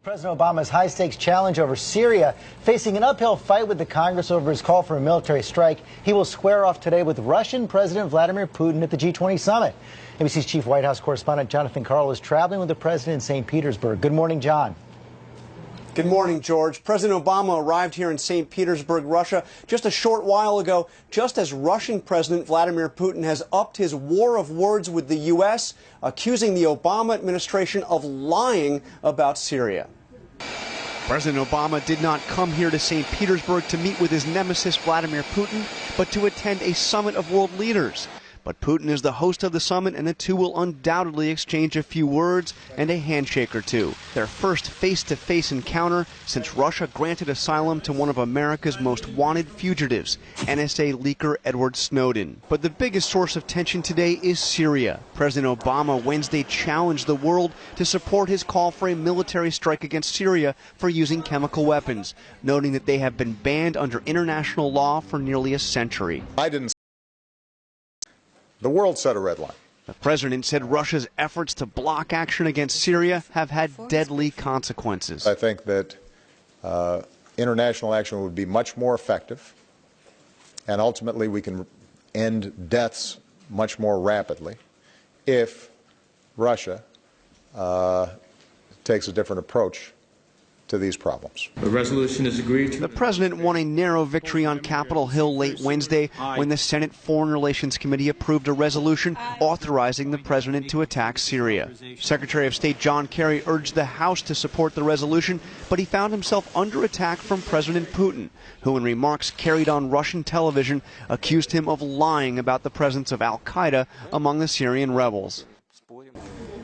President Obama's high-stakes challenge over Syria, facing an uphill fight with the Congress over his call for a military strike. He will square off today with Russian President Vladimir Putin at the G20 summit. ABC's chief White House correspondent Jonathan Karl is traveling with the president in St. Petersburg. Good morning, John. Good morning, George. President Obama arrived here in St. Petersburg, Russia, just a short while ago, just as Russian President Vladimir Putin has upped his war of words with the U.S., accusing the Obama administration of lying about Syria. President Obama did not come here to St. Petersburg to meet with his nemesis Vladimir Putin, but to attend a summit of world leaders. But Putin is the host of the summit, and the two will undoubtedly exchange a few words and a handshake or two. Their first face-to-face encounter since Russia granted asylum to one of America's most wanted fugitives, NSA leaker Edward Snowden. But the biggest source of tension today is Syria. President Obama Wednesday challenged the world to support his call for a military strike against Syria for using chemical weapons, noting that they have been banned under international law for nearly a century. The world set a red line. The president said Russia's efforts to block action against Syria have had deadly consequences. I think that international action would be much more effective, and ultimately we can end deaths much more rapidly if Russia takes a different approach to these problems. The resolution is agreed to. The president won a narrow victory on Capitol Hill late Wednesday when the Senate Foreign Relations Committee approved a resolution authorizing the president to attack Syria. Secretary of State John Kerry urged the House to support the resolution, but he found himself under attack from President Putin, who in remarks carried on Russian television accused him of lying about the presence of al-Qaeda among the Syrian rebels.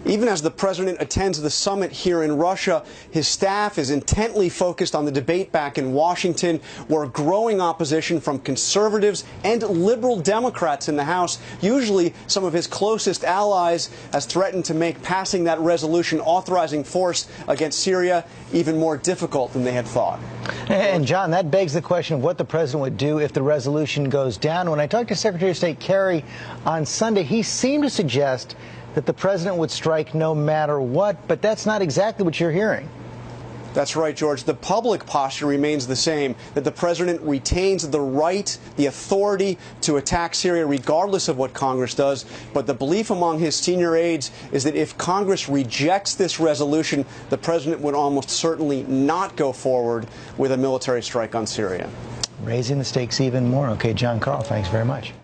Even as the president attends the summit here in Russia, his staff is intently focused on the debate back in Washington, where growing opposition from conservatives and liberal Democrats in the House, usually some of his closest allies, has threatened to make passing that resolution authorizing force against Syria even more difficult than they had thought. And John, that begs the question of what the president would do if the resolution goes down. When I talked to Secretary of State Kerry on Sunday, he seemed to suggest that the president would strike no matter what, but that's not exactly what you're hearing. That's right, George. The public posture remains the same, that the president retains the right, the authority to attack Syria regardless of what Congress does. But the belief among his senior aides is that if Congress rejects this resolution, the president would almost certainly not go forward with a military strike on Syria. Raising the stakes even more. Okay, John Karl, thanks very much.